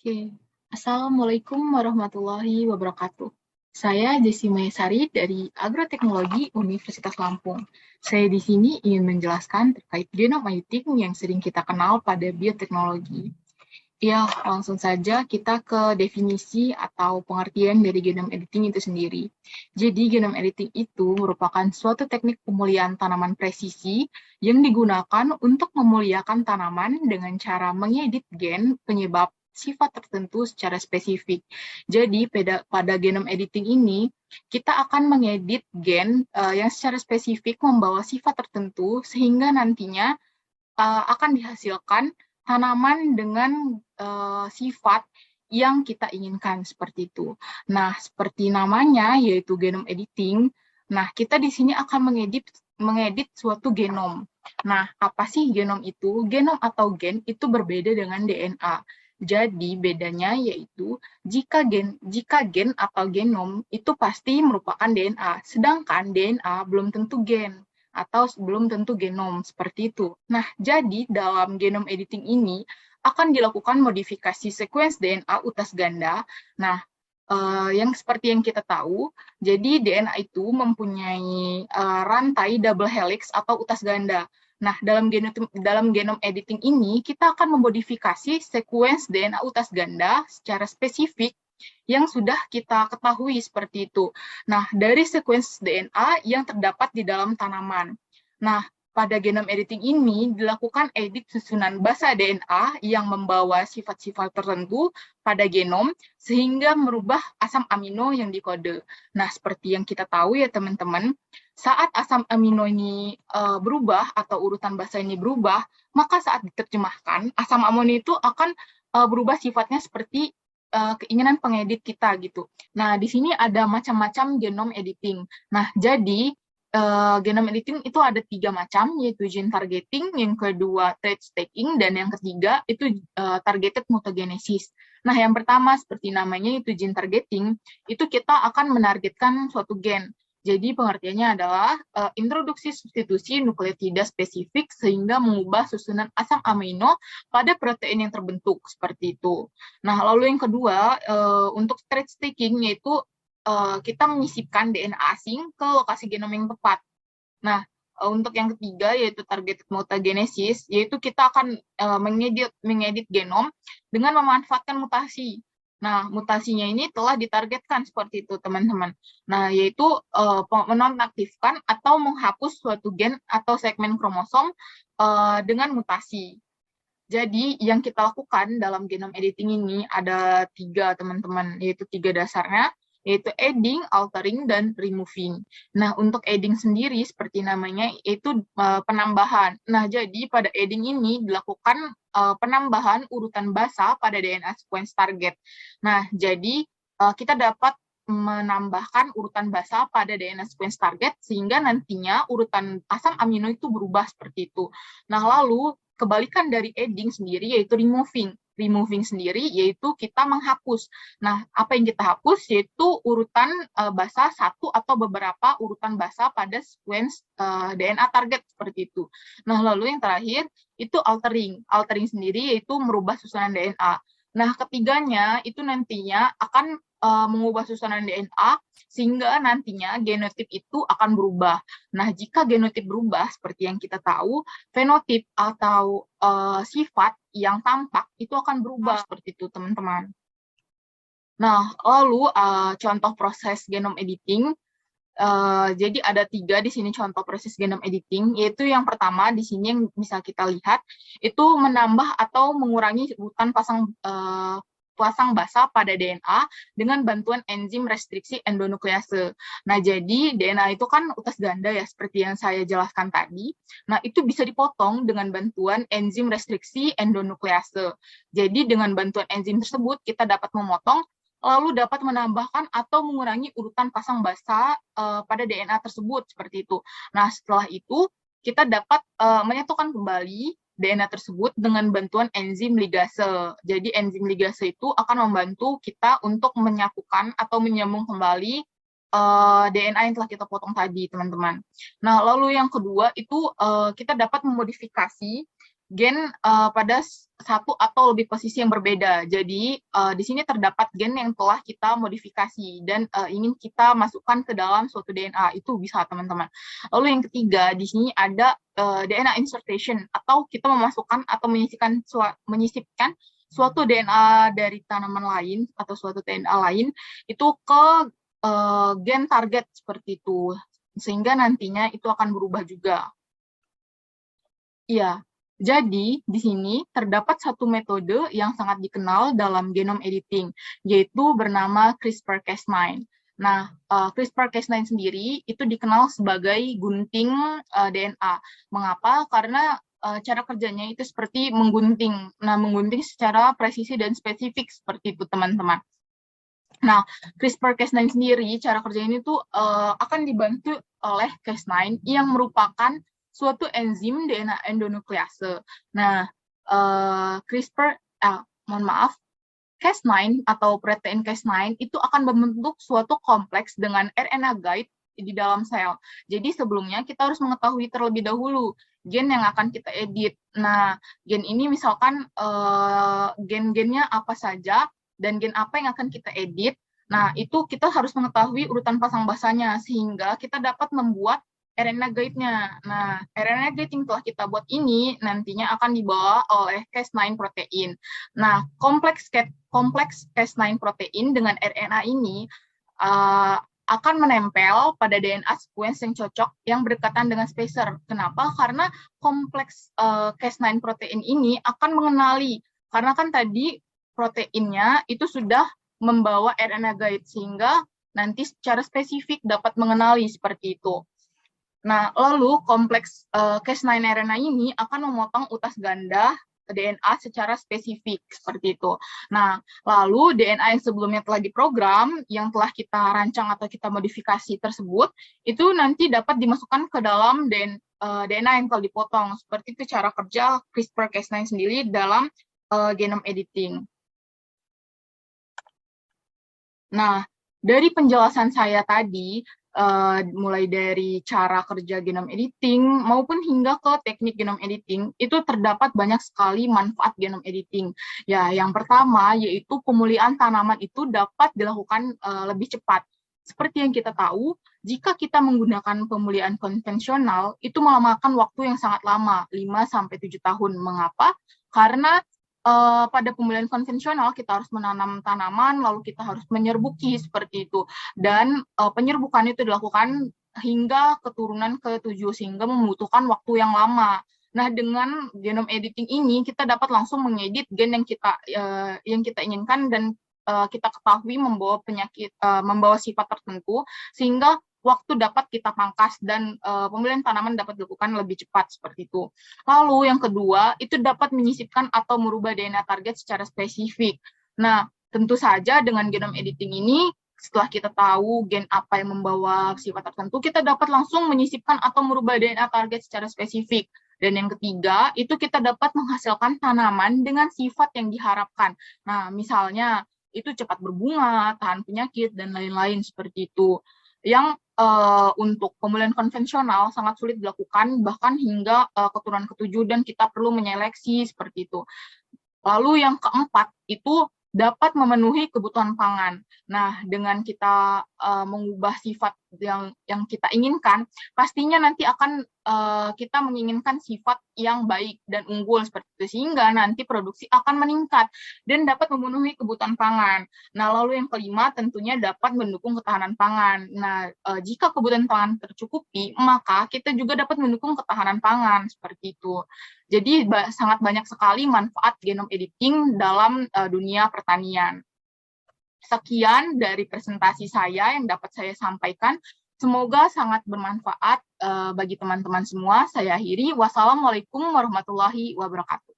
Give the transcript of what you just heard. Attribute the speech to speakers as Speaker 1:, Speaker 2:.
Speaker 1: Oke, Assalamualaikum warahmatullahi wabarakatuh. Saya Jessy Mayasari dari Agroteknologi Universitas Lampung. Saya di sini ingin menjelaskan terkait genome editing yang sering kita kenal pada bioteknologi. Ya, langsung saja kita ke definisi atau pengertian dari genome editing itu sendiri. Jadi, genome editing itu merupakan suatu teknik pemulihan tanaman presisi yang digunakan untuk memuliakan tanaman dengan cara mengedit gen penyebab sifat tertentu secara spesifik. Jadi, pada genome editing ini, kita akan mengedit gen yang secara spesifik membawa sifat tertentu sehingga nantinya akan dihasilkan tanaman dengan sifat yang kita inginkan seperti itu. Nah, seperti namanya yaitu genome editing. Nah, kita di sini akan mengedit suatu genom. Nah, apa sih genom itu? Genom atau gen itu berbeda dengan DNA. Jadi bedanya yaitu jika gen atau genom itu pasti merupakan DNA, sedangkan DNA belum tentu gen atau belum tentu genom seperti itu. Nah, jadi dalam genome editing ini akan dilakukan modifikasi sequence DNA utas ganda. Nah, yang seperti yang kita tahu, jadi DNA itu mempunyai rantai double helix atau utas ganda. Nah, dalam genom editing ini, kita akan memodifikasi sequence DNA utas ganda secara spesifik yang sudah kita ketahui seperti itu. Nah, dari sequence DNA yang terdapat di dalam tanaman. Nah, pada genome editing ini dilakukan edit susunan basa DNA yang membawa sifat-sifat tertentu pada genom sehingga merubah asam amino yang dikode. Nah, seperti yang kita tahu ya teman-teman, saat asam amino ini berubah atau urutan basa ini berubah, maka saat diterjemahkan asam amino itu akan berubah sifatnya seperti keinginan pengedit kita gitu. Nah, di sini ada macam-macam genome editing. Nah, jadi genome editing itu ada 3 macam, yaitu gene targeting, yang kedua trait stacking, dan yang ketiga itu targeted mutagenesis. Nah, yang pertama seperti namanya itu gene targeting, itu kita akan menargetkan suatu gen. Jadi pengertiannya adalah introduksi substitusi nukleotida spesifik sehingga mengubah susunan asam amino pada protein yang terbentuk seperti itu. Nah, lalu yang kedua untuk trait stacking yaitu kita menyisipkan DNA asing ke lokasi genom yang tepat. Nah, untuk yang ketiga yaitu targeted mutagenesis, yaitu kita akan mengedit genom dengan memanfaatkan mutasi. Nah, mutasinya ini telah ditargetkan seperti itu, teman-teman. Nah, yaitu menonaktifkan atau menghapus suatu gen atau segmen kromosom dengan mutasi. Jadi, yang kita lakukan dalam genome editing ini ada 3, teman-teman, yaitu 3 dasarnya, yaitu adding, altering, dan removing. Nah, untuk adding sendiri, seperti namanya, itu penambahan. Nah, jadi pada adding ini dilakukan penambahan urutan basa pada DNA sequence target. Nah, jadi kita dapat menambahkan urutan basa pada DNA sequence target, sehingga nantinya urutan asam amino itu berubah seperti itu. Nah, lalu kebalikan dari adding sendiri, yaitu removing. Removing sendiri yaitu kita menghapus. Nah, apa yang kita hapus yaitu urutan basa satu atau beberapa urutan basa pada sequence DNA target seperti itu. Nah, lalu yang terakhir itu altering. Altering sendiri yaitu merubah susunan DNA. Nah, ketiganya itu nantinya akan mengubah susunan DNA sehingga nantinya genotip itu akan berubah. Nah, jika genotip berubah seperti yang kita tahu, fenotip atau sifat yang tampak itu akan berubah seperti itu, teman-teman. Nah, lalu contoh proses genome editing. Jadi ada 3 di sini contoh proses genome editing, yaitu yang pertama di sini yang bisa kita lihat itu menambah atau mengurangi urutan pasang basa pada DNA dengan bantuan enzim restriksi endonuklease. Nah, jadi DNA itu kan utas ganda ya, seperti yang saya jelaskan tadi. Nah, itu bisa dipotong dengan bantuan enzim restriksi endonuklease. Jadi dengan bantuan enzim tersebut kita dapat memotong lalu dapat menambahkan atau mengurangi urutan pasang basa pada DNA tersebut seperti itu. Nah, setelah itu kita dapat menyatukan kembali DNA tersebut dengan bantuan enzim ligase. Jadi enzim ligase itu akan membantu kita untuk menyatukan atau menyambung kembali DNA yang telah kita potong tadi, teman-teman. Nah, lalu yang kedua itu kita dapat memodifikasi gen pada satu atau lebih posisi yang berbeda. Jadi di sini terdapat gen yang telah kita modifikasi dan ingin kita masukkan ke dalam suatu DNA. Itu bisa teman-teman. Lalu yang ketiga, di sini ada DNA insertion atau kita memasukkan atau menyisipkan suatu DNA dari tanaman lain atau suatu DNA lain itu ke gen target seperti itu. Sehingga nantinya itu akan berubah juga. Iya, jadi di sini terdapat satu metode yang sangat dikenal dalam genome editing, yaitu bernama CRISPR-Cas9. Nah, CRISPR-Cas9 sendiri itu dikenal sebagai gunting DNA. Mengapa? Karena cara kerjanya itu seperti menggunting. Nah, menggunting secara presisi dan spesifik seperti itu, teman-teman. Nah, CRISPR-Cas9 sendiri, cara kerjanya ini tuh akan dibantu oleh Cas9 yang merupakan suatu enzim DNA endonuklease. Nah, mohon maaf, Cas9 atau protein Cas9 itu akan membentuk suatu kompleks dengan RNA guide di dalam sel. Jadi sebelumnya kita harus mengetahui terlebih dahulu gen yang akan kita edit. Nah, gen ini misalkan gen-gennya apa saja dan gen apa yang akan kita edit. Nah, itu kita harus mengetahui urutan pasang basanya sehingga kita dapat membuat RNA guide-nya. Nah, RNA guide yang telah kita buat ini nantinya akan dibawa oleh Cas9 protein. Nah, kompleks Cas9 protein dengan RNA ini akan menempel pada DNA sequence yang cocok yang berdekatan dengan spacer. Kenapa? Karena kompleks Cas9 protein ini akan mengenali. Karena kan tadi proteinnya itu sudah membawa RNA guide sehingga nanti secara spesifik dapat mengenali seperti itu. Nah, lalu kompleks Cas9 RNA ini akan memotong utas ganda DNA secara spesifik, seperti itu. Nah, lalu DNA yang sebelumnya telah diprogram, yang telah kita rancang atau kita modifikasi tersebut, itu nanti dapat dimasukkan ke dalam DNA yang telah dipotong. Seperti itu cara kerja CRISPR-Cas9 sendiri dalam genome editing. Nah, dari penjelasan saya tadi, mulai dari cara kerja genome editing maupun hingga ke teknik genome editing, itu terdapat banyak sekali manfaat genome editing. Ya, yang pertama yaitu pemulihan tanaman itu dapat dilakukan lebih cepat. Seperti yang kita tahu, jika kita menggunakan pemulihan konvensional, itu memakan waktu yang sangat lama, 5-7 tahun. Mengapa? Karena pada pemulihan konvensional kita harus menanam tanaman, lalu kita harus menyerbuki seperti itu. Dan penyerbukan itu dilakukan hingga keturunan ke-7, sehingga membutuhkan waktu yang lama. Nah, dengan genome editing ini, kita dapat langsung mengedit gen yang kita inginkan dan kita ketahui membawa membawa sifat tertentu, sehingga waktu dapat kita pangkas dan pemulihan tanaman dapat dilakukan lebih cepat seperti itu. Lalu yang kedua, itu dapat menyisipkan atau merubah DNA target secara spesifik. Nah, tentu saja dengan genome editing ini, setelah kita tahu gen apa yang membawa sifat tertentu, kita dapat langsung menyisipkan atau merubah DNA target secara spesifik. Dan yang ketiga, itu kita dapat menghasilkan tanaman dengan sifat yang diharapkan. Nah, misalnya, itu cepat berbunga, tahan penyakit, dan lain-lain seperti itu. Yang untuk pemulihan konvensional sangat sulit dilakukan, bahkan hingga keturunan ke-7, dan kita perlu menyeleksi seperti itu. Lalu yang keempat, itu dapat memenuhi kebutuhan pangan. Nah, dengan kita mengubah sifat yang kita inginkan, pastinya nanti akan kita menginginkan sifat yang baik dan unggul seperti itu, sehingga nanti produksi akan meningkat dan dapat memenuhi kebutuhan pangan. Nah, lalu yang kelima tentunya dapat mendukung ketahanan pangan. Nah, jika kebutuhan pangan tercukupi, maka kita juga dapat mendukung ketahanan pangan seperti itu. Jadi sangat banyak sekali manfaat genome editing dalam dunia pertanian. Sekian dari presentasi saya yang dapat saya sampaikan. Semoga sangat bermanfaat bagi teman-teman semua. Saya akhiri. Wassalamualaikum warahmatullahi wabarakatuh.